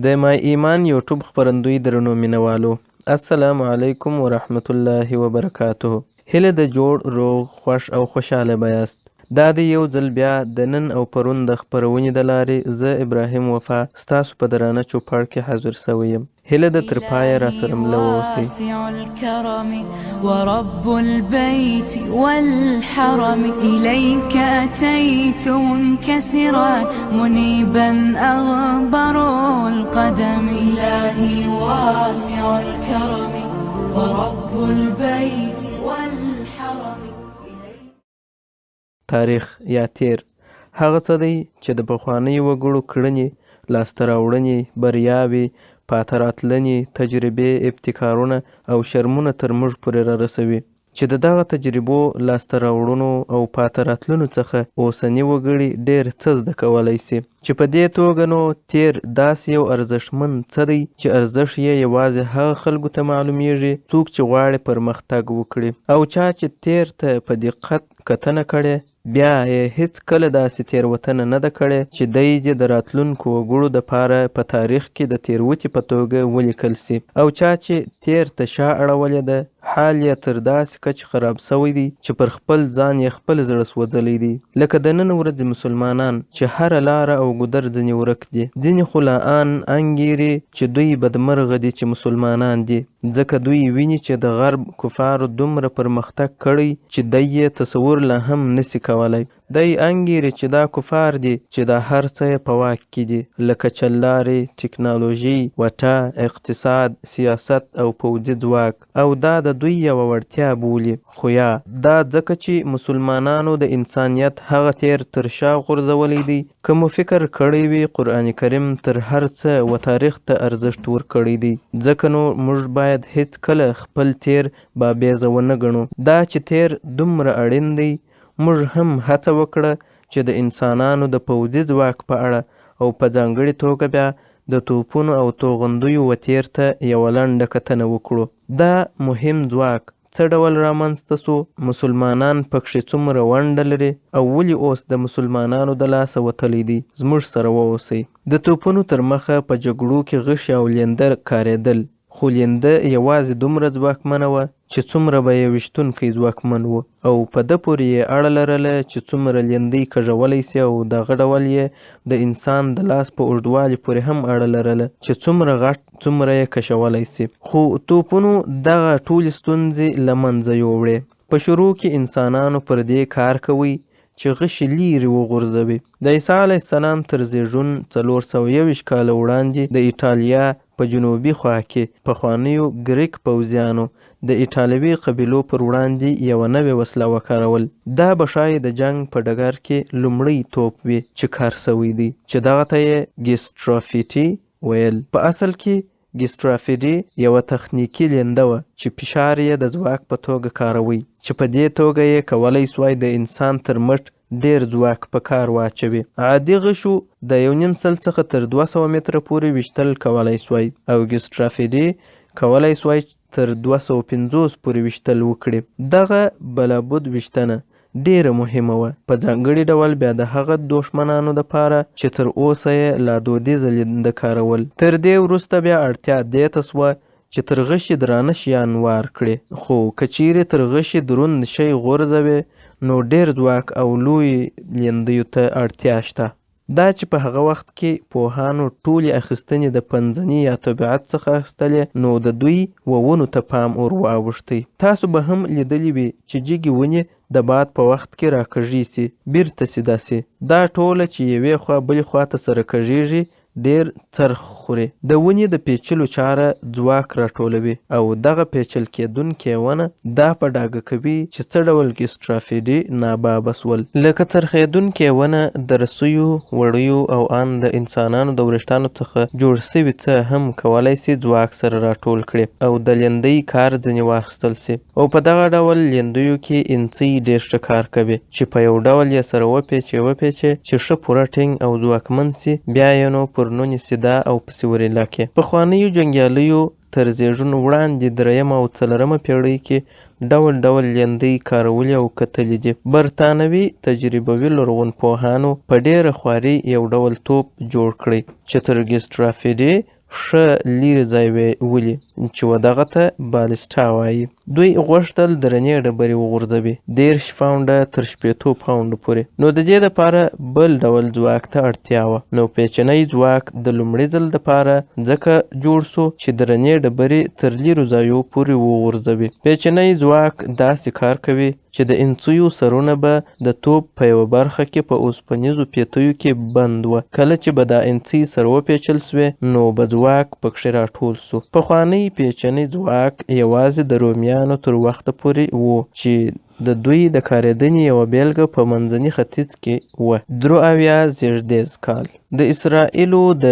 د مای ایمان یوټیوب خپرندوی درنو مینوالو السلام علیکم ورحمت الله وبرکاته. هیله د جوړ روغ خوښ او خوشحاله بیاست. دا د یو ځل بیا د نن او پرون د خپرونې د لارې زه ابراهیم وفا ستاسو په درانه چوپړ کې حاضر سوی یم. هیله د تر پایه راسره مله واوسئ. ورب البيت والحرم إليك أتيت منكسرا منيبا أغبر القدم إلهي واسع الكرم ورب البيت والحرم. تاریخ یا تیر هغه څه دی چې د پخوانیو وګړو کړنې، لاسته راوړنې، بریاوې، پاته راتلنې، تجربې، ابتکارونه او شرمونه تر موږ پورې را رسوي، چې د دغه تجربو، لاسته راوړنو او پاته راتلنو څخه اوسني وګړي ډېر څه زده کولی سي. چې په دې توګه نو تیر داسې یو ارزښتمن څه دی چې ارزښت یې یوازې هغه خلکو ته معلومیږي څوک چې غواړي پرمختګ وکړي، او چا چې تیر ته په دقت کتنه کړې بیا یې هیڅ کله داسې تیروتنه نه ده کړې چې دی دې د راتلونکو وګړو دپاره په تاریخ کې د تیروتې په توګه ولیکل سي، او چا چې تیر ته شا اړولې ده حال یې تر داسې کچې خراب سوی دی چې پر خپل ځان یې خپل زړه سوځلی دی. لکه د نن ورځې مسلمانان چې هره لاره او ګودر ځینې ورک دي، ځینې خو لا ان انګیري چې دوی بدمرغه دي چې مسلمانان دي، ځکه دوی ویني چې د غرب کفارو دومره پرمختګ کړی چې دی یې تصور لا هم نسی کولی. دی انګیري چې دا کفار دي چې دا هر څه یې په واک کې دي، لکه چلارې، ټکنالوژي، وټه، اقتصاد، سیاست او پوځي ځواک، او دا د دوی یوه وړتیا بولي. خو یا دا ځکه چې مسلمانانو د انسانیت هغه تیر تر شا غورځولی دی که مو فکر کړی وي قرآن کریم تر هر څه و تاریخ ته ارزښت ورکړی دی، ځکه نو موږ باید هیڅ کله خپل تیر بابیزه ونه ګڼو. دا چې تیر دومره اړین دی، موږ هم هڅه وکړه چې د انسانانو د پوځي ځواک په اړه او په ځانګړې توګه بیا د توپونو او توغندیو و تیر ته یوه لنډه کتنه وکړو. دا مهم ځواک څه ډول رامنځته سو، مسلمانان پکښې څومره ونډه لري او ولې اوس د مسلمانانو د لاسه وتلی دی. زموږ سره واوسئ. د توپونو تر مخه په جګړو کې غشي او لینده کارېدل، خو لینده یوازې دومره ځواکمنه وه چې څومره به یې ویشتونکی ځواکمن و، او په ده پورې یې اړه لرله چې څومره لیندۍ کږولی سي، او دغه ډول یې د انسان د لاس په اوږدوالي پورې هم اړه لرله چې څومره غټ څومره یې کشولی سي. خو توپونو دغه ټولې ستونزې له منځه یوړې. په شروع کې انسانانو پر دې کار کوي چې غشي لیرې وغورځوي. د عیسی علیه السلام تر زیږون 421 کاله وړاندې د ایټالیا په جنوبي خوا کې پخوانیو ګریک پوځیانو د ایټالوي قبیلو پر وړاندې یوه نوې وسله وکارول. دا به ښایي د جنګ په ډګر کې لومړی توپ وي چې کار سوی دی، چې دغه ته یې ګیسټرافیټي ویل. په اصل کې ګیسټرافیټي یوه تخنیکي لینده وه چې فشار یې د ځواک په توګه کاروي، چې په دې توګه یې کولی سوای د انسان تر مټ ډیر ځواک په کار واچوي. عادي غشو د 1.5 سل څخه تر 200 متره پورې ویشتل کولی سوای، او ګیسټرافیټي کولی سوای تر 250 پورې ویشتل وکړي. دغه بلابود ویشتنه ډیره مهمه وه، په ځانګړي ډول بیا د هغه دښمنانو دپاره چې تر اوسه یې لا دودیزه لینده کارول. تر دې وروسته بیا اړتیا دې ته سوه چې تر غشي درانه شیان وار کړي، خو که چیرې تر غشي دروند شی غورځوي نو ډیر ځواک او لوی لیندیو ته اړتیا شته. دا چې په هغه وخت کې پوهانو ټولې اخیستنې د پنځني یا طبیعت څخه اخیستلې، نو د دوی ونو ته پام ور واوښتی. تاسو به هم لیدلی وي چې جګې ونې د باد په وخت کې راکږي سي، بیرته سیده سي. دا ټوله چې یوې خوا بلې خوا ته سره کږیږي ډیر څرخ خوري. د ونې د پیچلو چاره ځواک راټولوي، او دغه پیچل کېدونکې ونه دا په ډاګه کوي چې څه ډول ګیسټرافیټي نابابه سول. لکه څرخېدونکې ونه د رسیو، وړیو او ان د انسانانو د وریښتانو څخه جوړ سوي څه هم کولی سي ځواک سره راټول کړي او د لیندۍ کار ځینې واخیستل سي. او په دغه ډول لیندیو کې انڅۍ ډیر ښه کار کوي چې په یو ډول یې سره وپیچي چې ښه پوره ټینګ او ځواکمن سي، بیا یې نو پر نونې سیده او پسې ورېله کې. پخوانیو جنګیالیو تر زیږون وړاندې 3 او 4 پیړۍ کې ډول ډول لیندۍ کارولې او کتلې دي. برتانوي تجربوي لرغونپوهانو په ډېره خواري یو ډول توپ جوړ کړی چې تر ګسټرافیډي ښه لیرې ځای ولي چې ودغه ته بالسټا وایي. دوی غوښتل درنې ډبرې وغورځوي 13 پاونډه تر 80 پاونډو پورې. نو د دې دپاره بل ډول ځواک ته اړتیا وه. نو پیچنی ځواک د لومړي ځل دپاره ځکه جوړ سو چې درنې ډبرې تر لیرو ځایو پورې وغورځوي. پیچنی ځواک داسې کار کوي چې د انڅیو سرونه به د توپ په یوه برخه کې په اوسپنیزو پیتیو کې بند وه. کله چې به دا انڅۍ سر وپیچل سوې نو به ځواک پکښې راټول سو. پخوانی پیچنی ځواک یوازې د رومیانو تر وخته پورې و چې د دوی د کارېدنې یوه بیلګه په منځني ختیځ کې وه. 73 زېږدیز کال د اسرائیلو د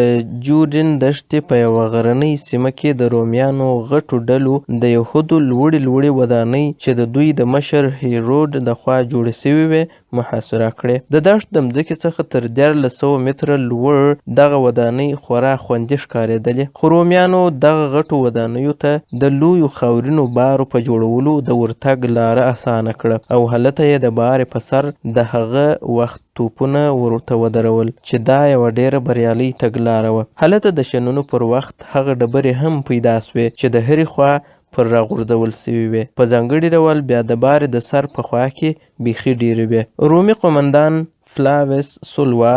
جورډن دښتې په یوه غرنۍ سیمه کې د رومیانو غټو ډلو د یهودو لوړې ودانۍ چې د دوی د مشر هیرود لخوا جوړې سوې وې محاصره کړې. د دښت د مځکې څخه تر 1400 متره لوړ دغه ودانۍ خورا خوندي ښکارېدلې. خو رومیانو دغه غټو ودانیو ته د لویو خاورینو بارو په جوړولو د ورتګ لاره اسانه کړه او هلته یې د بارې په سر د هغه وخت توپونه ورته ودرول چې دا یوه ډیره بریالۍ تګلاره وه. هلته د شنونو پر وخت هغه ډبرې هم پیدا سوې چې د هرې خوا پر راغورځول سوي وې. په ځانګړي ډول بیا د بارې د سر په خوا کې بیخي ډیرې وې. رومي قومندان فلاوس سولوا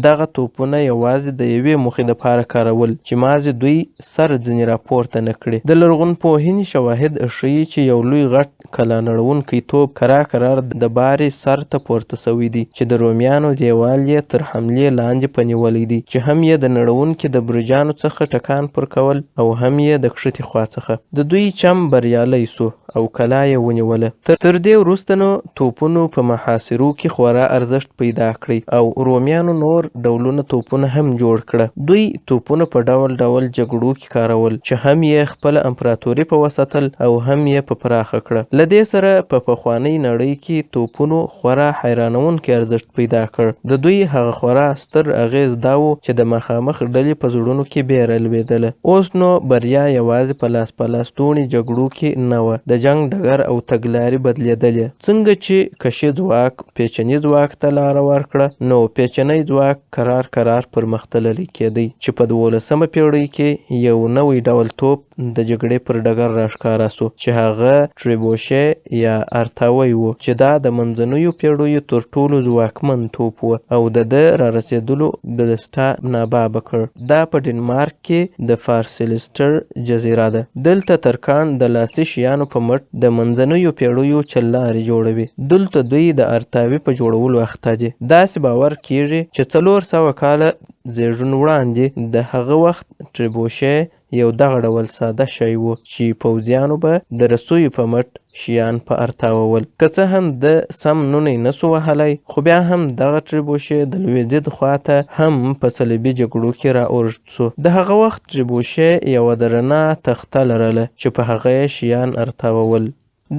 دغه توپونه یوازې د یوې موخې دپاره کارول چې مازې دوی سر ځینې راپورته نه کړي. د لرغونپوهنې شواهد ښیي چې یو لوی غټ کلا نړونکی توپ کرار د بارې سر ته پورته سوی دی چې د رومیانو دیوال یې تر حملې لاندې پنیولی دی چې هم یې د نړونکي د برجانو څخه ټکان پر کول او هم یې د کښتې خوا څخه. د دوی چم بریالی سو او کلا یې ونیوله. تر دې وروسته نو توپونو په محاصرو کې خورا ارزښت پیدا کړی او رومیانو نور ډولونه توپونه هم جوړ کړه. دوی توپونه په ډول جګړو کې کارول چې هم یې خپله امپراتوري په وساتل او هم یې په پراخه کړه. له دې سره په پخوانۍ نړۍ کې توپونو خورا حیرانونکی ارزښت پیدا کړ. د دوی هغه خورا ستر اغیز دا و چې د مخامخ ډلې په زړونو کې بیره لوېدله. اوس نو بریا یوازې په لاس توڼي جګړو کې نه وه. د جنګ ډګر او تګلارې بدلېدلې. څنګه چې کشي ځواک پیچني ځواک ته لاره ورکړه نو پیچنی ځواک کرار پرمختللی کېدی چې په 12مه پیړۍ کې یو نوی ډول توپ د جګړې پر ډګر راښکاره سو چې هغه ټریبوشې یا ارتاوی و چې دا د منځنیو پیړیو تر ټولو ځواکمن توپ و او د ده رارسېدلو بلسټا نابابه کړ. دا په ډنمارک کې د فارسیلسټر جزیره ده. دلته ترکان د لاسي شیانو په مټ د منځنیو پیړیو چلارې جوړوي. دلته دوی د ارتاوي په جوړولو اخته دي. داسې باور کیږي چې 400 کاله زیږون وړاندې د هغه وخت ټریبوشې یو دغه ډول ساده شی و چې پوځیانو به د رسیو په مټ شیان په ارتاوول. که څه هم د سم نونی نسو وهلی خو بیا هم دغه ټریبوشې د لویدید خواته هم په صلیبي جګړو کې را اوږد سو. د هغه وخت ټریبوشې یوه درنه تخته لرله چې په هغه یې شیان ارتاوول.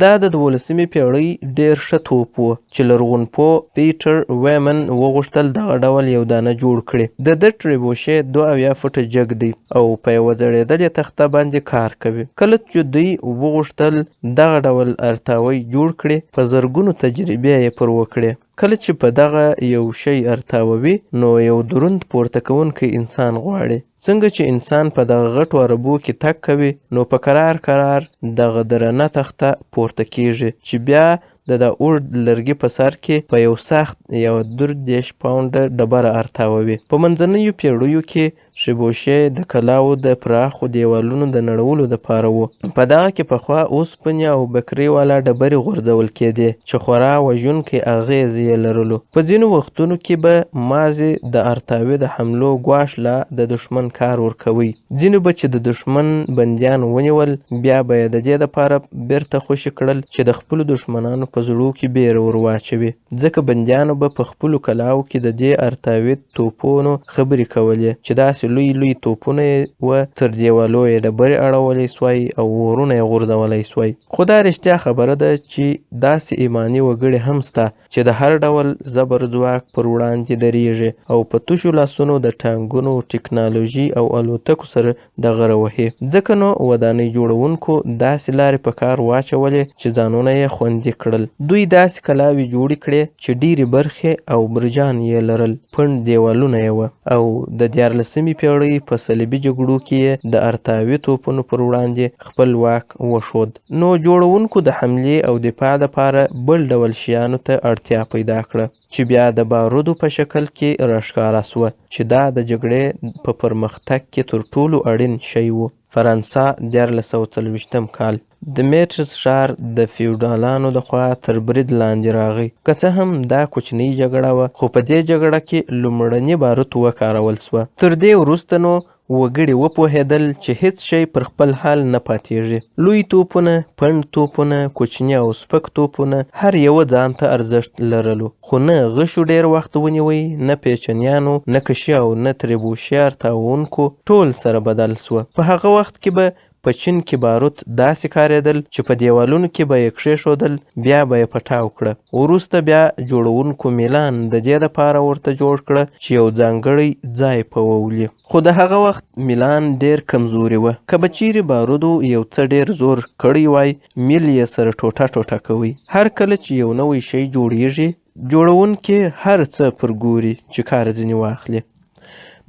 دا د 12مې پیړۍ ډیر ښه توپ و چې لرغونپوه پیټر ویمن وغوښتل دغه ډول یو دانه جوړ کړي. د ده ټریبوشې 2 فوټه جګ دی او په یوه زړېدلې تخته باندې کار کوي. کله چې دوی وغوښتل دغه ډول ارتاوی جوړ کړي په زرګونو تجربې یې پر وکړې. کله چې په دغه یو شی ارتاووي نو یو دروند پورته کوونکی انسان غواړي. څنګه چې انسان په دغه غټو عربو کې تګ کوي نو په کرار دغه درنه تخته پورته کیږي چې بیا د اوږد لرګي په سر کې په یو سخت 13 پاونډه ډبره ارتاووي. په منځنیو پیړیو کې ټریبوشې د کلاو د پراخو دیوالونو د نړولو دپاره و. په دغه کې پخوا اوسپنې او بکرې والا ډبرې غورځول کېدې چې خورا وژونکی اغیز یې لرلو. په ځینو وختونو کې به مازې د ارتاوي د حملو ګواښ لا د دښمن کار ورکوي. ځینو به چې د دښمن بندیان ونیول بیا به یې د دې دپاره بیرته خوشي کړل چې د خپلو دښمنانو په زړو کې بیره ور واچوي. ځکه بندیانو به په خپلو کلاو کې د دې ارتاوي توپونو خبرې کولې چې داسې چې لوی لوی توپونه یې وه تر دیوالو یې ډبرې اړولی سوای او ورونه یې غورځولی سوای. خو دا رښتیا خبره ده چې داسې ایماني وګړي هم سته چې د هر ډول زبر ځواک پر وړاندې درېږي او په تشو لاسونو د ټانکونو ټکنالوژي او الوتکو سره ډغره وهي. ځکه نو ودانۍ جوړونکو داسې لارې په کار واچولې چې ځانونه یې خوندي کړل. دوی داسې کلاوې جوړې کړې چې ډېرې برخې او برجان یې لرل، پنډ دیوالونه یې وه او د 14مې پېړۍ په صلیبي جګړو کې یې د ارتاوي توپونو پر وړاندې خپل واک وښود. نو جوړونکو د حملې او دفاع دپاره بل ډول شیانو ته اړتیا پیدا کړه چې بیا د بارودو په شکل کې راښکاره سوه چې دا د جګړې په پرمختګ کې تر ټولو اړین شی و. فرانسه 1440 کال د میټرس ښار د فیوډالانو لخوا تر برید لاندې راغی. که څه هم دا کوچنۍ جګړه وه خو په دې جګړه کې لومړني باروت وکارول سوه. تر دې وروسته نو وګړي وپوهېدل چې هیڅ شی پر خپل حال نه پاتېږي. لوی توپونه، پنډ توپونه، کوچني او سپک توپونه هر یوه ځان ته ارزښت لرلو، خو نه غشو ډېر وخت ونیوی، نه پیچنیانو، نه کشي او نه تریبوشیار تاوونکو ټول سره بدل سوه. په هغه وخت کې به په چین کې باروت داسې کارېدل چې په دیوالونو کې به یې کښېښودل، بیا به یې پټاو کړه. وروسته بیا جوړونکو میلان د دې دپاره ورته جوړ کړه چې یو ځانګړی ځای په وولي. خو د هغه وخت میلان ډېر کمزوري وه. که به چیرې بارودو یو څه ډېر زور کړی وای، میل یې سره ټوټه ټوټه کوي. هر کله چې یو نوی شی جوړیږي، جوړونکي هر څه پر ګوري چې کار ځینې واخلي.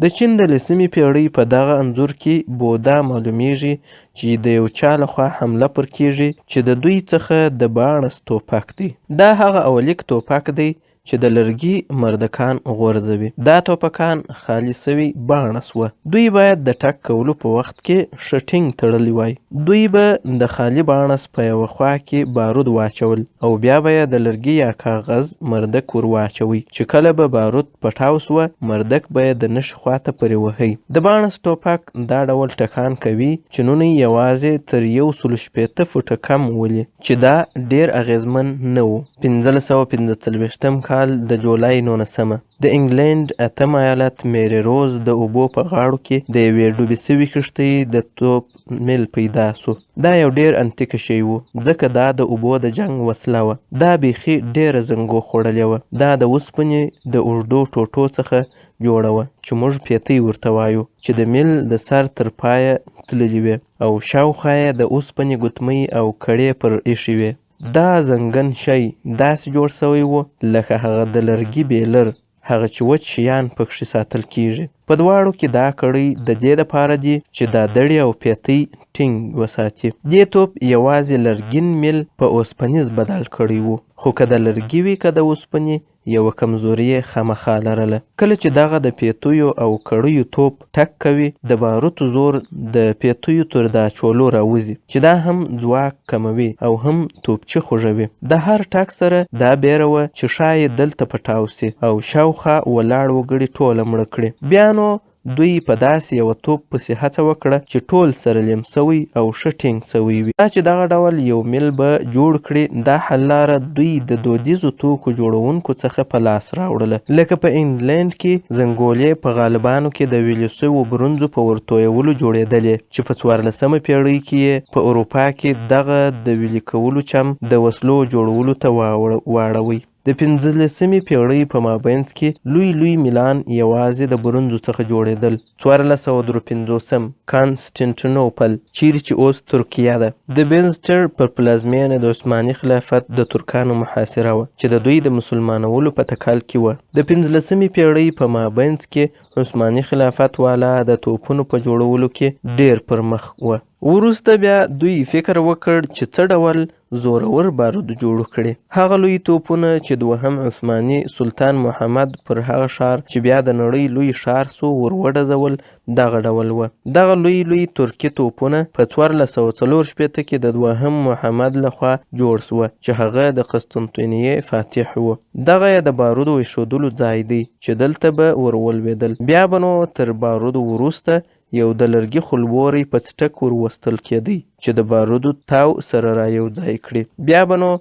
د چین د 10مې پېړۍ په دغه انځور کې بودا معلومیږي چې د یو چا لخوا حمله پر کیږي چې د دوی څخه د باڼس توپک دی. دا هغه اولیک توپک دی چې د لرګي مردکان غورځوي. دا توپکان خالي سوي باڼس وه. دوی باید د ټک کولو په وخت کې ښه ټینګ تړلی وای. دوی به د خالي باڼس په یوه خوا کې بارود واچول او بیا به یې د لرګي یا کاغذ مردک ور واچوي چې کله به بارود پټاو سوه، مردک به یې د نښې خواته پرې وهی. د باڼس توپک دا ډول ټکان کوي چې نونی یوازې تر 160 فوټه کم ولي، چې دا ډېر اغیزمن نه و. 1545 کال د جولای 19 د انګلینډ 8م ایالت میری روز د اوبو په غاړو کې د یوې ډوبې سوي کښتۍ د توپ میل پیدا سو. دا یو ډېر انتیکه شی و ځکه دا د اوبو د جنګ وسله وه. دا بیخي ډېره زنګو خوړلې وه. دا د اوسپنې د اوږدو ټوټو څخه جوړه وه چې موږ پیتۍ ورته وایو، چې د میل د سر تر پایه تللې وې او شاوخوا یې د اوسپنې ګوتمۍ او کړې پر ایښې وې. دا زنګن شی داسې جوړ سوی و لکه هغه د لرګي بیلر، هغه چې وچ شیان پکښې ساتل کیږي. په دواړو کې دا کړۍ د دې دپاره دي چې دا دړې او پیتۍ ټینګ وساتي. دې توپ یوازې لرګین میل په اوسپنیز بدل کړی و، خو که د لرګي وي که د اوسپنې، یوه کمزوري یې خامخا لرله. کله چې دغه د پیتیو او کړیو توپ ټک کوي، د باروتو زور د پیتیو تر دا چولو راوځي چې دا هم ځواک کموي او هم توپچې خوږوي. د هر ټک سره دا بیره وه چې ښایي دلته پټاو سي او شاوخوا ولاړ وګړي ټوله مړه کړي. بیا نو دوی په داسې یوه توپ پسې هڅه وکړه چې ټول سره لیم سوی او ښه ټینګ سوی وي. دا چې دغه ډول یو میل به جوړ کړي، دا حل لاره دوی د دودیزو توکو جوړونکو څخه په لاس راوړله. لکه په انګلینډ کې زنګولې په غالبانو کې د ویلې سوو برونزو په ورتویولو جوړېدلې، چې په 14مه پېړۍ کې یې په اروپا کې دغه د ویلې کولو چم د وسلو جوړولو ته واړوي. د 15مې پېړۍ په مابینځ کې لوی لوی میلان یوازې د برونزو څخه جوړېدل. 1453 کانسټنټینوپل چیرې چې اوس ترکیه ده. د بینزټر پر پلازمینه د عثماني خلافت د ترکانو محاصره وه چې د دوی د مسلمانولو په تکل کې وه. د 15مې پېړۍ په مابینځ کې عثماني خلافت والا د توپونو په جوړولو کې ډېر پرمخ وه. وروسته بیا دوی فکر وکړ چې څه ډول زورور بارود جوړ کړي. هغه لوی توپونه چې دوهم عثماني سلطان محمد پر هغه ښار چې بیا د نړۍ لوی ښار سو ور وډزول دغه ډول وه. دغه لوی لوی ترکي توپونه په 1444 کې د دوهم محمد لخوا جوړ سوه چې هغه د قسطنطنیې فاتح و. دغه یې د بارودو ایښودلو ځای دی چې دلته به ور ولوېدل. بیا به نو تر بارودو وروسته یو د لرګي خلبوری په څټک ور وستل کېدی چې د بارودو تاو سره را یو ځای کړي. بیا به نو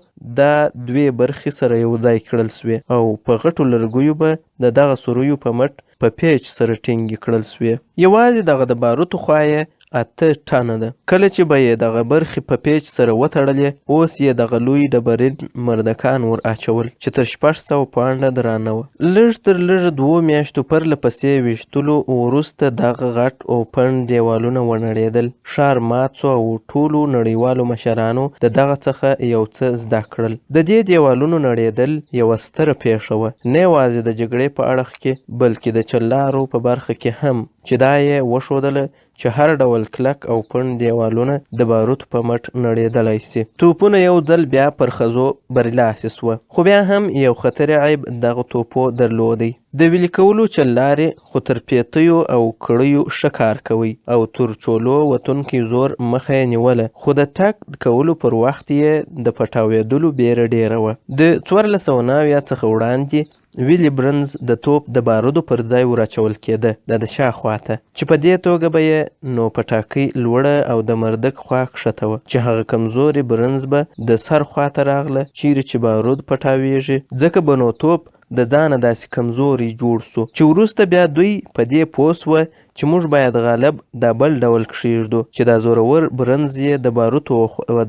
دا دوې برخې سره یو ځای کړل سوې او په غټو لرګیو به د دغه سوریو په مټ په پیچ سره ټینګې کړل سوې. یوازې دغه د باروتو خوا یې 8 ټنه ده. کله چې به یې دغه برخې په پیچ سره وتړلې، اوس یې دغه لوی ډبرین مردکان ور اچول چې تر 600 پاونډه درانه وه. لږ تر لږه 2 میاشتو پرله پسې ویشتلو وروسته دغه غټ او پنډ دیوالونه ونړېدل. ښار مات سو او ټولو نړیوالو مشرانو د دغه څخه یو څه زده کړل. د دې دیوالونو نړېدل یوه ستره پیښه وه، نه یوازې د جګړې په اړخ کې بلکې د چلارو په برخه کې هم، چې دا یې وښودله چې هر ډول کلک او پنډ دیوالونه د باروتو په مټ نړېدلی سي. توپونه یو ځل بیا پر ښځو برلاسې سوه، خو بیا هم یو خطرې عیب دغه توپو درلودی. د ویلې کولو چلارې خو تر پیتیو او کړیو ښه کار کوي او تر چولو وتونکي زور مخه یې نیوله، خو د ټک کولو پر وخت یې د پټاوېدلو بیره ډېره وه. د 1490 څخه وړاندې ویلي برنز د توپ د بارودو پر ځای ور اچول کېده د شا خواته، چې په دې توګه به یې نو پټاکۍ لوړه او د مردک خوا کښته وه، چې هغه کمزوري برنز به د سر خواته راغله چیرې چې بارود پټاویږي، ځکه به نو توپ د ځانه داسې کمزوري جوړ سو چې وروسته بیا دوی په دې پوه سوه چې موږ باید غالب دا بل ډول کښیږدو چې دا زورور برنز یې د باروتو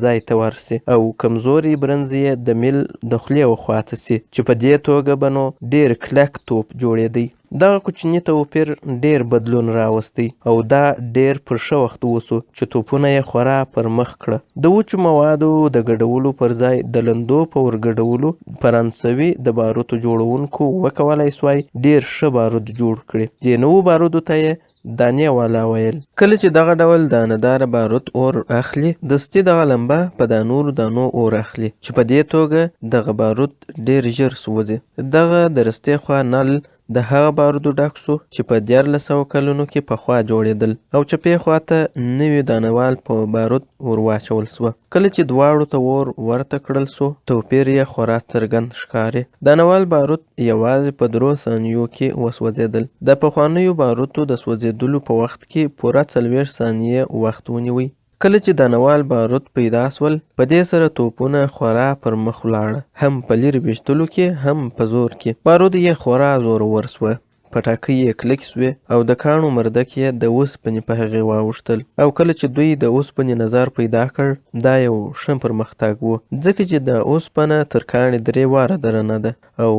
ځای ته ورسي او کمزوري برنز یې د میل د خولې وخواته سي، چې په دې توګه به نو ډېر کلک توپ جوړېدی. دغه کوچني توپیر ډېر بدلون راوستی او دا ډېر پر ښه وخت وسو چې توپونه یې خورا پر مخ کړه. د وچو موادو د ګډولو پر ځای د لندو په ورګډولو فرانسوي د باروتو جوړونکو وکولای سوای ډېر ښه بارود جوړ کړي. دې نوو بارودو ته یې دانې والا ویل. کله چې دغه ډول دانهداره باروت اور اخلي، دستي دغه لمبه په دا نورو دانو اور اخلي، چې په دې توګه دغه باروت ډېر ژر سوځي. دغه د رستې خوا نل د هغه بارودو ډک سو چې په 1400 کلونو کې پخوا جوړېدل او چپې خواته نوي دانوال په بارود ور واچول سوه. کله چې دواړو ته اور ورته کړل سو، توپیر یې خورا څرګند ښکاري. دانوال بارود یوازې په 3 ثانیو کې وسوځېدل. د پخوانیو باروتو د سوځېدلو په وخت کې پوره 40 ثانیې وخت ونیوی. کله چې دانوال بارود پیدا سول، په دې سره توپونه خورا پر مخ ولاړه، هم په لرې ویشتلو کې هم په زور کې. بارود یې خورا زورور سوه، پټاکۍ یې کلکې سوې او د کاڼو مردک یې د اوسپنې په هغې واوښتل. او کله چې دوی د اوسپنې نظر پیدا کړ، دا یو ښه پرمختګ و، ځکه چې د اوسپنه تر کاڼي 3 واره درنه ده او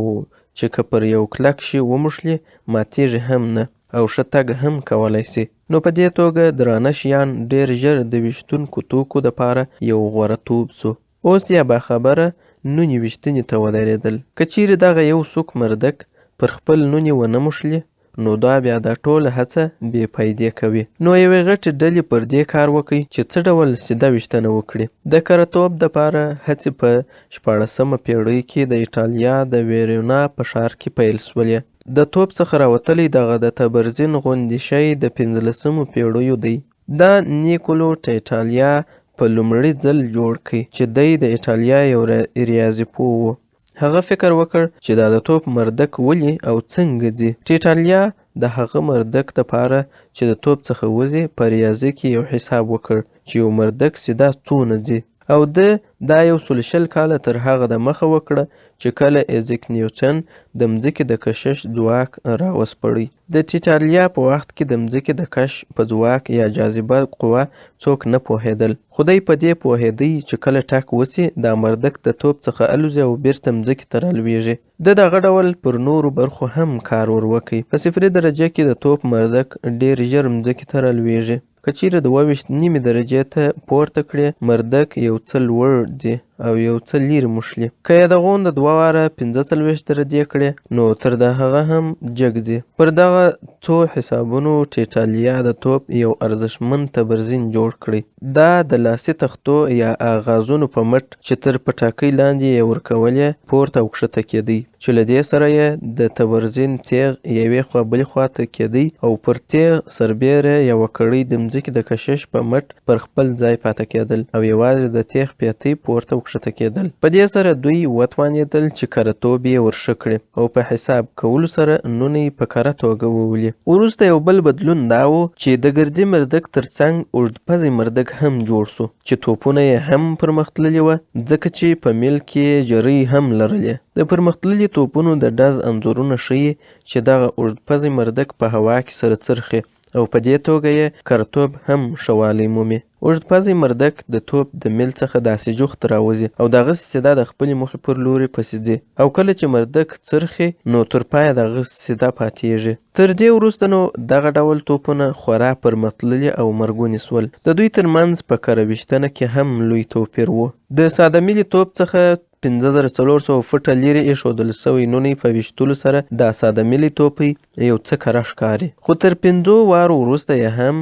چې که پر یو کلک شي وموښلي ماتیږي هم نه او ښه تګ هم کولی سي. نو په دې توګه درانه شیان ډېر ژر د ویشتونکو توکو دپاره یو غوره توب سو. اوس یا باخبره نونې ویشتنې ته ودرېدل. که چیرې دغه یو څوک مردک پر خپل نونې ونه موښلي، نو دا بیا دا ټوله هڅه بې فایدې کوي. نو یوې غټې ډلې پر دې کار وکړي چې څه ډول سیده ویشتنه وکړي. د کره توپ دپاره هڅې په 14مه پیړۍ کې د ایټالیا د ویرونا په ښار کې پیل سولې. د توپ څخه راوتلی دغه د تبرزین غوندې شی د 15مو پیړیو دی. دا نیکولو ټیټالیا په لومړي ځل جوړ کړي چې دی د ایټالیا یو ریاضي پوه و. هغه فکر وکړ چې دا د توپ مردک ولې او څنګه ځي. ټیټالیا د هغه مردک دپاره چې د توپ څخه وځي په ریاضي کې یو حساب وکړ چې یو مردک سیده څونه ځي، او دا 120 کاله تر هغه د مخه وکړه چې کله ایزیک نیوټن د مځکې د کشش ځواک راوسپړی. د ټیټالیا په وخت کې د مځکې د کشف په ځواک یا جاذبه قوه څوک نه پوهېدل، خو دی په دې پوهېدی چې کله ټک وسي دا مردک د توپ څخه الوزي او بیرته مځکې ته رالویږي. د دغه ډول پر نورو برخو هم کار ور وکړي. په 0 درجه کې د توپ مردک ډېر ژر مځکې ته رالویږي. که چیرې د 22 درجې ته پورته کړې، مردک یو څه لوړ ځي او یو څه لرې موښلي. که یې د غونډه 2 واره 45 درجې کړې، نو تر د هغه هم جګ ځي. پر دغه څو حسابونو ټیټالیا د توپ یو ارزښتمن تبرزین جوړ کړی. دا د لاسي تختو یا آغازونو په مټ چې تر پټاکۍ لاندې یې ورکولې پورته او کښته کېدی، چې له دې سره یې د تبرزین تیغ یوې خوا بلې خوا ته کېدی او پر تیغ سربیره یوه کړۍ د مځکې د کشش په مټ پر خپل ځای پاته کېدل او یوازې د تیغ پیتۍ پورته او راکښته کېدل. په دې سره دوی وتوانېدل چې کره توب یې ورښه کړي او په حساب کولو سره نونه یې په کره توګه وولي. وروسته یو بل بدلون دا و چې د ګردي مردک ترڅنګ اوږدپزی مردک هم جوړ سو چې توپونه یې هم پرمختللي وه، ځکه چې په میل کې جرۍ هم لرلې. د پرمختللي توپونو د ډز انځورونه ښیي چې دغه اوږدپزی مردک په هوا کې سره څرخي او په دې توګه یې کرتوب هم ښه والی مومي. اوږدپزی مردک د توپ د میل څخه داسې جوخت راوځي او دغسې سیده د خپلې موخې پر لوري پسې ځي او کله چې مردک څرخي نو تر پایه دغسې سیده پاتېږي. تر دې وروسته نو دغه ډول توپونه خورا پرمختللي او مرګوني سول. د دوی ترمنځ په کره ویشتنه کې هم لوی توپیر و. د ساده میلې توپ څخه 5400 فوټه لیرې ایښودل سوی نونی په ویشتلو سره دا ساده میلې توپی یو څه کره ښکاري، خو تر 5 وارو وروسته یې هم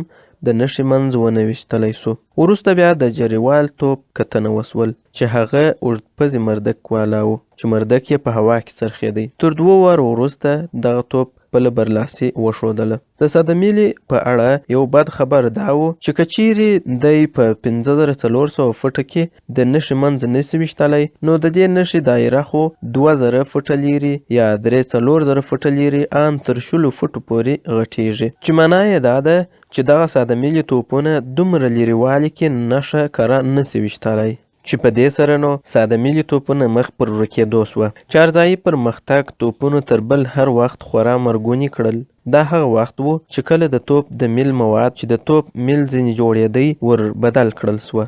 د نښې منځ ونه ویشتلی سو. وروسته بیا د جریوال توپ کتنه وسول چې هغه اوږدپزی مردک والاو چې مردک یې په هوا کې څرخېدی. تر 2 وارو وروسته دغه توپ خپله برلاسي وښودله. د ساده میلې په اړه یو بد خبر دا و چې که چیرې دی په 5400 فوټه کې د نښې منځ نسي ویشتلی نو د دې نښې دایره خو 2000 فوټه لیرې یا 3400 فوټه لیرې ان تر 100 فوټو پورې غټیږي، چې معنا یې دا ده چې دغه ساده میلې توپونه دومره لیرېوالي کې نښه کره نسي ویشتلی، چې په دې سره نو ساده میلې توپونه مخ پر ورکېدو سوه. چارځایي پرمختګ توپونو تر بل هر وخت خورا مرګوني کړل. دا هغه وخت و چې کله د توپ د میل مواد چې د توپ میل ځینې جوړېدی ور بدل کړل سوه.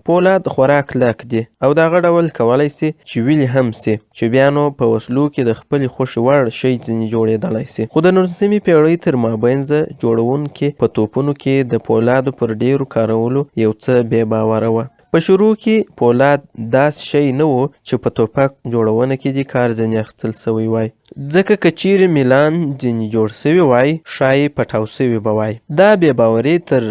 پولاد خورا کلک دی او دغه ډول کولی سي چې ویلې هم سي، چې بیا نو په وسلو کې د خپلې خوښې وړ شی ځینې جوړېدلی سي. خو د 19مې پیړۍ تر مابینځه جوړونکي په توپونو کې د پولادو پر ډیرو کارولو یو څه بې باوره وه. په شروع کې پولاد داسې شی نه و چې په توپک جوړونه کې دې کار ځینې اخیستل سوی وای، ځکه که چیرې میلان ځینې جوړ سوي وای ښایي پټاو سوي به وای. دا بې باوري تر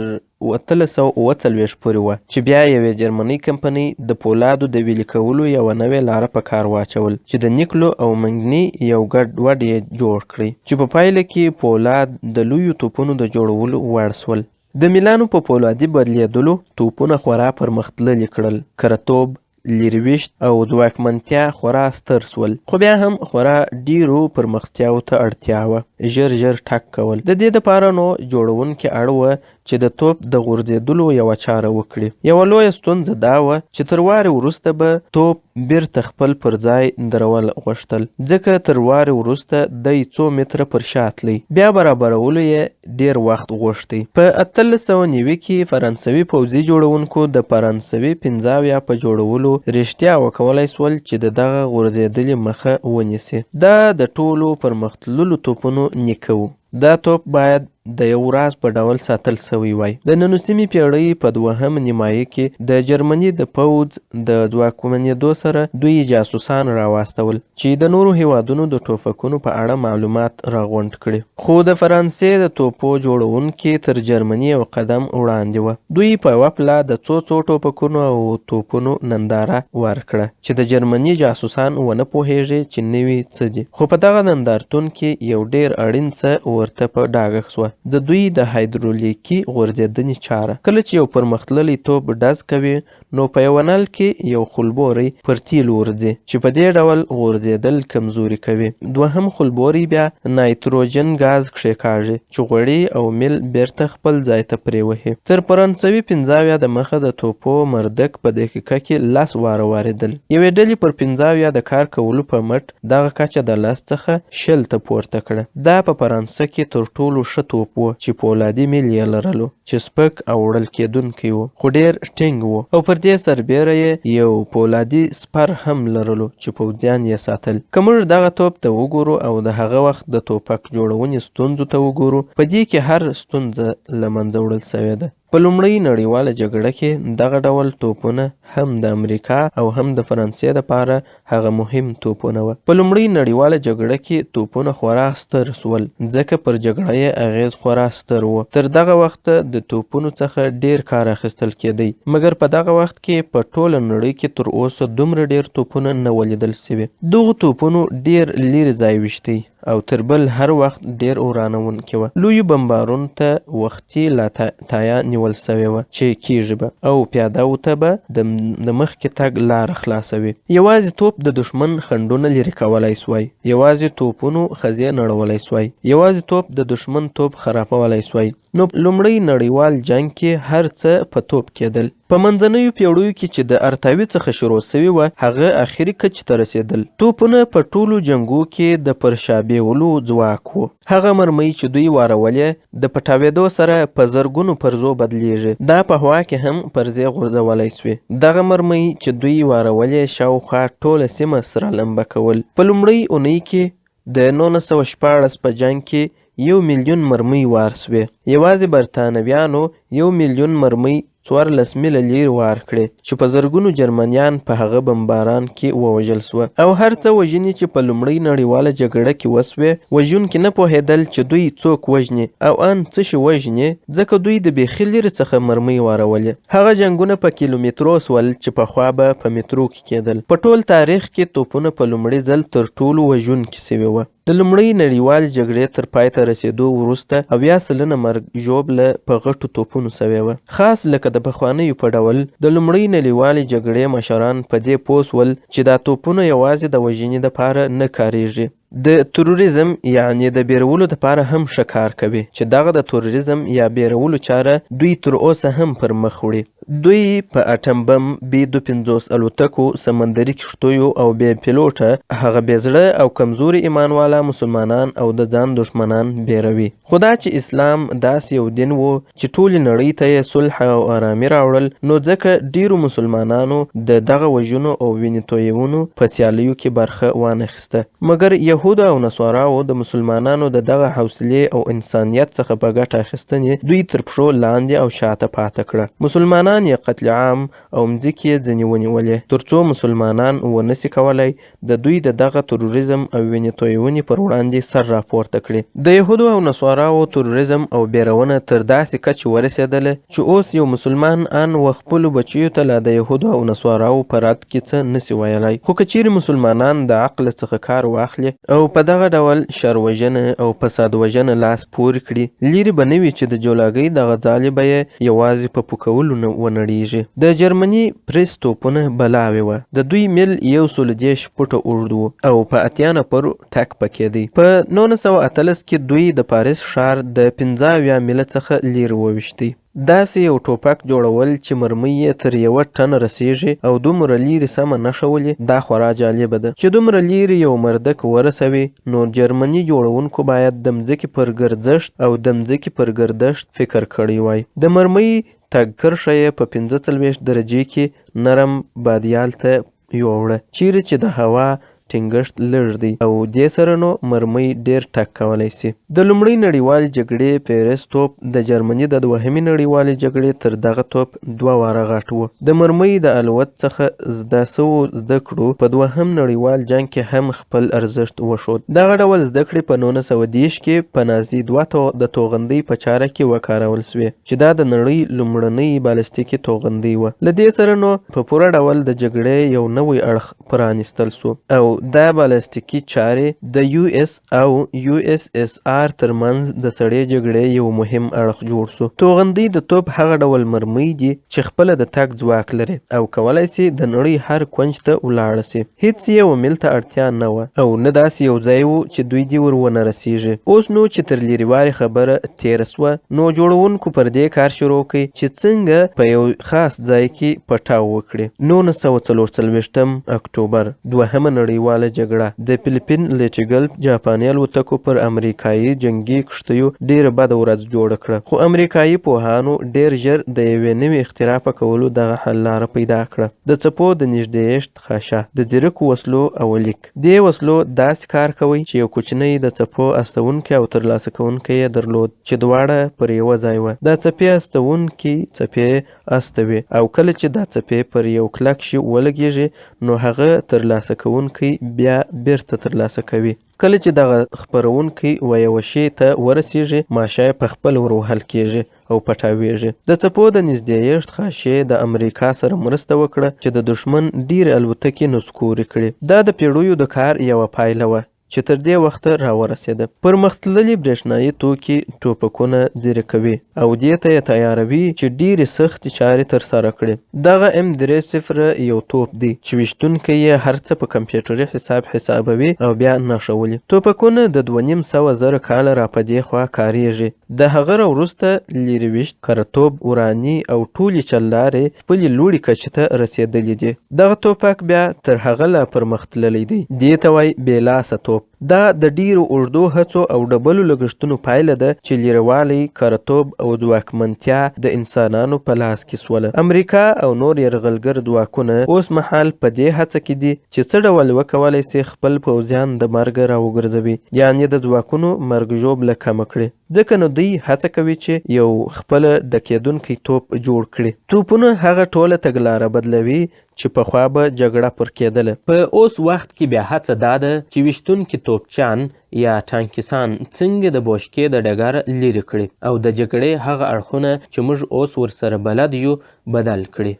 1840 پورې وه چې بیا یوې جرمنۍ کمپنۍ د پولادو د ویلې کولو یوه نوې لاره په کار واچول چې د نیکلو او منګني یو ګډ وډ یې جوړ کړی چې په پایله کې پولاد د لویو توپونو د جوړولو وړ سول. د میلانو په پولادي بدلېدلو توپونه خورا پرمختللي کړل. کره توب، لیرویشت او ځواکمنتیا خورا ستر سول، خو بیا هم خورا ډیرو پرمختیاو ته اړتیا وه. ژر ټک کول. د دې دپاره نو جوړونکي اړ وه چې د توپ د غورځېدلو یوه چاره وکړي. یوه لویه ستونزه دا وه چې تر وارې وروسته به توپ بیرته خپل پر ځای درول غوښتل، ځکه تر وارې وروسته دی 2 متره پر شا تلی. بیا برابرولو یې ډیر وخت غوښتی. په 1890 کې فرانسوي پوځي جوړونکو د فرانسوي پنځاویا په جوړولو رښتیا وکولای سول چې د دغه غورځېدلې مخه ونیسي. دا د ټولو پرمختللو توپونو نیکه و. دا توپ باید د یو راز په ډول ساتل سوی وای. د 19مې پیړۍ په 2مه نیمایي کې د جرمني د پوځ د ځواکمنېدو سره دوی جاسوسان راواستول چې د نورو هیوادونو د ټوپکونو په اړه معلومات راغونډ کړي. خو د فرانسې د توپو جوړونکي تر جرمني یو قدم وړاندې وه. دوی په یوه پله د څو ټوپکونو او توپونو ننداره ورکړه چې د جرمني جاسوسان ونه پوهېږي چې نوي څه دي. خو په دغه نندارتون کې یو ډیر اړین څه ورته په ډاګه سوه، د دوی د هایدرولیکي غورځېدنې چاره. کله چې یو پرمختللی توپ ډز کوي نو په یو نل کې یو خلبوری پر تیلو ورځي چې په دې ډول غورځېدل کمزوري کوي. دوهم خلبوری بیا نایتروجن غاز کښېکاږي چې غوړي او میل بیرته خپل ځای ته پرېوهي. تر فرانسوي پنځاویا د مخه د توپو مردک په دقیقه کې 10 واره واردل. یوې ډلې پر پنځاویا د کار کولو په مټ دغه کچه د 10 څخه 20 ته پورته کړه. دا په فرانسه کې تر ټولو ښه توپ و چې پولادي میل یې لرلو چې سپک او وړل کېدونکی و خو ډیر ټینګ و، او پر دې سربیره یې یو پولادي سپر هم لرلو چې پوځیان یې ساتل. که موږ دغه توپ ته وګورو او د هغه وخت د توپک جوړونې ستونزو ته وګورو، په دې کې هر ستونزه له منځه وړل سوې ده. په لومړۍ نړیواله جګړه کې دغه ډول توپونه هم د امریکا او هم د فرانسې دپاره هغه مهم توپونه وه. په لومړۍ نړیواله جګړه کې توپونه خورا ستر سول ځکه پر جګړه یې اغیز خورا ستر و. تر دغه وخته د توپونو څخه ډیر کار اخیستل کېدی، مګر په دغه وخت کې په ټوله نړۍ کې تر اوسه دومره ډیر توپونه نه ولیدل سوي. دغو توپونو ډیر لیرې ځای ویشتی او تر بل هر وخت ډیر ورانونکې وه. لویو بمبارونو ته وختي تایا نیول سوې وه چې کیږي به او پیادهو ته به د مخکې تګ لاره خلاصوي. یوازې توپ د دښمن خنډونه لرې کولی سوای، یوازې توپونو خزې نړولی سوای، یوازې توپ د دښمن توپ خرابولی سوای. نو لومړی نړیوال جنګ کې هر څه په توپ کېدل. په منځنیو پیړیو کې چې د ارتاوي څخه شروع سوي وه هغه اخري کچې ته رسېدل. توپونه په ټولو جنګو کې د پر شا بیولو ځواک و. هغه مرمۍ چې دوی وارولې د پټاوېدو سره په زرګونو پرزو بدلیږي. دا په هوا کې هم پرزې غورځولی سوې. دغه مرمۍ چې دوی وارولې شاوخوا ټوله سیمه سره لمبه کول. په لومړۍ اونۍ کې د 1914 په جنګ کې 1 میلیون مرمۍ وار سوې. یوازې برتانویانو 1 میلیون مرمۍ 14 میله لرې وار کړې چې په زرګونو جرمنیان په هغه بمباران کې ووژل سوه. او هر څه وژنې چې په لومړۍ نړیواله جګړه کې وسوې وژونکي نه پوهېدل چې دوی څوک وژني او ان څه شي وژني، ځکه دوی د بیخي لرې څخه مرمۍ وارولې. هغه جنګونه په کیلومترو سول چې پخوا به په مترو کې کېدل. په ټول تاریخ کې توپونه په لومړي ځل تر ټولو وژونکي سوي وه. د لومړۍ نړیوال جګړې تر پای ته رسېدو وروسته 80 سلنه مرګ ژوبله په غټو توپونو سوې وه. خاص لکه د پخوانیو په ډول د لومړۍ نړیوالې جګړې مشران په دې پوه سول چې دا توپونه یوازې د وژنې دپاره نه کاریږي، د تروریزم یعنی د بیرولو دپاره هم ښه کار کوي، چې دغه د تروریزم یا بیرولو چاره دوی تر اوسه هم پر مخ وړي. دوی په اټم بم، B-52 الوتکو، سمندري کښتیو او بې پیلوټه هغه بې زړه او کمزوري ایمانوالا مسلمانان او د ځان دښمنان بیروي. خو دا چې اسلام داسې یو دین و چې ټولې نړۍ ته یې صلح او آرامي راوړل، نو ځکه ډیرو مسلمانانو د دغه وژنو او وینې تویونو په سیالیو کې برخه وانخیسته. مګر یهودو او نصاراو د مسلمانانو د دغه حوصلې او انسانیت څخه په ګټه اخیستنې دوی تر پښو لاندې او شاته پاته کړه. مسلمانان یې قتل عام او مځکې یې ځینې ونیولې تر څو مسلمانان ونسي کولی د دوی د دغه تروریزم او وینې تویونې پر وړاندې سر راپورته کړي. د یهودو او نصاراو تروریزم او بیرونه تر داسې کچې ورسېدله چې اوس یو مسلمان ان و خپلو بچیو ته لا د یهودو او نصاراو په رد کې څه نسي ویلی. خو که چیرې مسلمانان د عقل څخه کار واخلي او په دغه ډول شر وژنه او فساد وژنه لاس پورې کړي، لرې به نه وي چې د جولاګۍ دغه ځالې به یې یوازې په پوکولو نه ونړیږي. د جرمني پریس توپونه بلاوې وه. د دوی میل 130 فوټه اوږد و او په 80 نفرو ټک پکې دی. په 1918 کې دوی د پاریس ښار د 15 میله څخه لرې وویشتی. داسې یو ټوپک جوړول چې مرمۍ یې تر 1 ټن رسیږي او دومره لرې سمه نښه ولي، دا خورا جالبه ده. چې دومره لرې یو مردک ورسوي، نو جرمني جوړونکو باید د مځکې پر ګرځښت او د مځکې پر ګردښت فکر کړی وای. د مرمۍ تګ کرښه یې په 45 درجې کې نرم بادیال ته یووړه، چیرې چې د هوا ټینګښت لږ دی او دې سره نو مرمۍ ډیر ټک کولی سي. د لومړۍ نړیوالې جګړې پیرس توپ د جرمني د دوهمې نړیوالې جګړې تر دغه توپ 2 واره غټ و. د مرمۍ د الوت څخه زده کړو په دوهم نړیوال جنګ کې هم خپل ارزښت وښود. دغه ډول زده کړې په 1910 کې په نازي 2 د توغندۍ په چاره کې وکارول سوې چې دا د نړۍ لومړنۍ بالستیکي توغندۍ وه. له دې سره نو په پوره ډول د جګړې یو نوی اړخ پرانیستل سو او دا بالستیکي چارې د US او USSR ترمنځ د سړې جګړې یو مهم اړخ جوړ سو. توغندۍ د توپ هغه ډول مرمۍ دي چې خپله د تګ ځواک لري او کولی سي د نړۍ هر کونج ته ولاړه سي. هیڅ یې ومیل ته اړتیا نه وه او نه داسې یو ځای و چې دوی دې ور ونه رسیږي. اوس نو چې تر لرېوارې خبره تېره سوه، نو جوړونکو پر دې کار شروع کړي چې څنګه په یو خاص ځای کې پټاو وکړي. 1944 اکتوبر، دوهمه نړیواله جګړه. د فیلیپین لیچګل جاپاني الوتکو پر امریکایي جنگي کښتیو ډیره بده ورځ جوړه کړه، خو امریکایي پوهانو ډیر ژر د یوې نوې اختراع په کولو دغه حل لاره پیدا کړه. د څپو د نږدېښت خاشه، د ځیرکو وسلو او لیک. دې وسلو داسې کار کوي چې یو کوچنی د څپو استونکی او ترلاسه کوونکی یې درلود چې دواړه پر یوه ځای وه. دا څپې استونکي څپې استوي او کله چې دا څپې پر یو کلک شي ولګیږي، نو هغه ترلاسه کوونکی بیا بیرته ترلاسه کوي. کله چې دغه خپرونکی و یوه شي ته ورسیږي، ماشه یې په خپل ور وهل کیږي او پټاویږي. د څپو د نږدېښت خاشې د امریکا سره مرسته وکړه چې د دښمن ډیرې الوتکې نسکورې کړي. دا د پیړیو د کار یوه پایله وه چې تر دې وخته راورسېده. پرمختللي برېښنایي توکي ټوپکونه ځیرکوي او دې ته یې تیاروي چې ډېرې سختې چارې ترسره کړي. دغه M30 یو توپ دی چې ویشتونکی یې هر څه په کمپیوټري حساب حسابوي او بیا نښولي. توپکونه د 2500 کاله را په دې خوا کاریږي. د هغه وروسته لرې ویشت، کرتوب، وراني او ټولې چلارې خپلې لوړې کچې ته رسېدلي دي. دغه توپک بیا تر هغه لا پرمختللی دی. دې ته وایي بې لاسه توپ. دا د ډیرو اوږدو هڅو او ډبلو لګښتونو پایله ده چې لیروالی، کرتوب او ځواکمنتیا د انسانانو په لاس کې سوله. امریکا او نور یرغلګر ځواکونه اوس مهال په دې هڅه کې دي چې څه ډول وکولی سي خپل پوځیان د مرګه راوګرځوي، یعنې د ځواکونو مرګ ژوبله کمه کړي. ځکه نو دوی هڅه کوي چې یو خپله ډکېدونکی توپ جوړ کړي. توپونه هغه ټوله تګلاره بدلوي چې پخوا به جګړه پر کېدله. په اوس وخت کې بیا هڅه دا ده چې ویشتونکي توپچیان یا ټانکیسان څنګه د بوشکې د ډګر لرې کړي او د جګړې هغه اړخونه چې موږ اوس ورسره بلد یو بدل کړي.